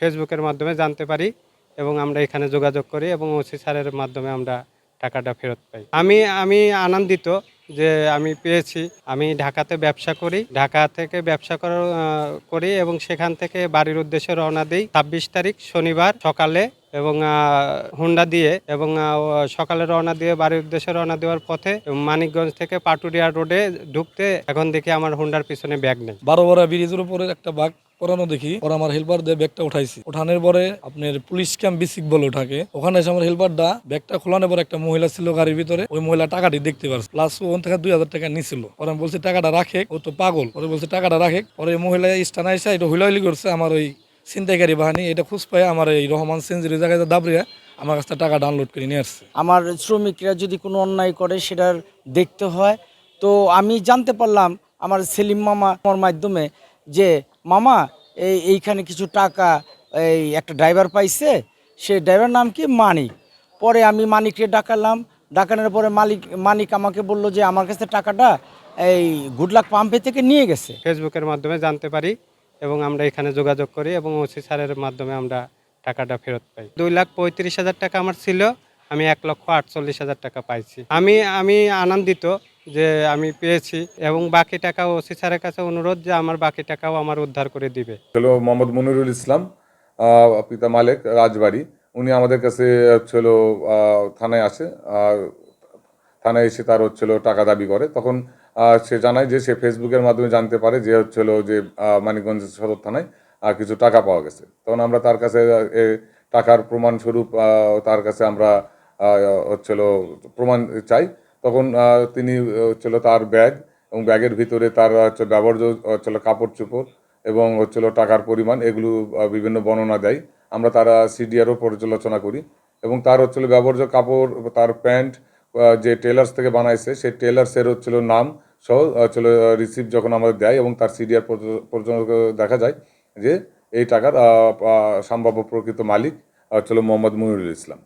ফেসবুকের মাধ্যমে জানতে পারি এবং আমরা এখানে যোগাযোগ করি এবং ওসি স্যারের মাধ্যমে আমরা টাকাটা ফেরত পাই। আমি আনন্দিত যে আমি পেয়েছি। আমি ঢাকাতে ব্যবসা করি। ঢাকা থেকে ব্যবসা করি এবং সেখান থেকে বাড়ির উদ্দেশ্যে রওনা দেই ২৬ তারিখ শনিবার সকালে এবং হুন্ডা দিয়ে এবং সকালে রওনা দিয়ে বাড়ির উদ্দেশ্যে রওনা দেওয়ার পথে মানিকগঞ্জ থেকে পাটুরিয়া রোডে ঢুকতে এখন দেখি আমার হুন্ডার পিছনে ব্যাগ নেই। ১২ ব্রিজের উপরে একটা বাঘ করানো দেখি, ওরা আমার হেল্পার দিয়ে ব্যাগটা উঠাইছি। উঠানোর পরে আপনার পুলিশ ক্যাম্প বিসিক বলে ওঠাকে, ওখানে এসে আমার হেল্পারটা ব্যাগটা খোলানোর পরে একটা মহিলা ছিল গাড়ির ভিতরে, ওই মহিলা টাকাটি দেখতে পারছে, প্লাস ওখান থেকে ২,০০০ টাকা নিছিল। ওরা বলছে টাকাটা রাখে, ও তো পাগল, ওরা বলছে টাকাটা রাখে। পরে মহিলা স্টানা এসে এটা হুইলাহুইলি করছে, আমার ওই ছিনতাইকারী বাহিনী এটা খুঁজ পায় আমার এই রহমান সেঞ্জুরি জায়গায় দাবড়িয়া আমার কাছে টাকা ডাউনলোড করে নিয়ে আসছে। আমার শ্রমিকরা যদি কোনো অন্যায় করে সেটার দেখতে হয়। তো আমি জানতে পারলাম আমার সেলিম মামার মাধ্যমে যে মামা এইখানে কিছু টাকা একটা ড্রাইভার পাইছে, সে ড্রাইভার নাম কি মানিক। পরে আমি মানিককে ডাকানোর পরে মানিক আমাকে বলল যে আমার কাছে টাকাটা গুডলাক পাম্পে থেকে নিয়ে গেছে। ফেসবুকের মাধ্যমে জানতে পারি এবং আমরা এখানে যোগাযোগ করি এবং ওসি স্যারের মাধ্যমে আমরা টাকাটা ফেরত পাই। ২,৩৫,০০০ টাকা আমার ছিল, আমি ১,৪৮,০০০ টাকা পাইছি। আমি আনন্দিত যে আমি পেয়েছি এবং বাকি টাকা ওসি স্যারের কাছে অনুরোধ যে আমার বাকি টাকাও আমার উদ্ধার করে দিবে। হলো মোহাম্মদ মনিরুল ইসলাম, পিতা মালেক, রাজবাড়ি। উনি আমাদের কাছে থানায় আসে, থানায় এসে তার টাকা দাবি করে। তখন সে জানায় যে সে ফেসবুকের মাধ্যমে জানতে পারে যে যে মানিকগঞ্জ সদর থানায় কিছু টাকা পাওয়া গেছে। তখন আমরা তার কাছে টাকার প্রমাণস্বরূপ তার কাছে আমরা প্রমাণ চাই। তখন তিনি তার ব্যাগ এবং ব্যাগের ভিতরে তার ব্যবহার্য কাপড় চোপড় এবং টাকার পরিমাণ এগুলো বিভিন্ন বর্ণনা দেয়। আমরা তারা সিডিআরও পর্যালোচনা করি এবং তার ব্যবহার্য কাপড়, তার প্যান্ট যে টেলার্স থেকে বানাইছে সেই টেলার্সের নাম সহ রিসিপ্ট যখন আমাদের দেয় এবং তার সিডিআর পর্যন্ত দেখা যায় যে এই টাকার সম্ভাব্য প্রকৃত মালিক মোহাম্মদ মনিরুল ইসলাম।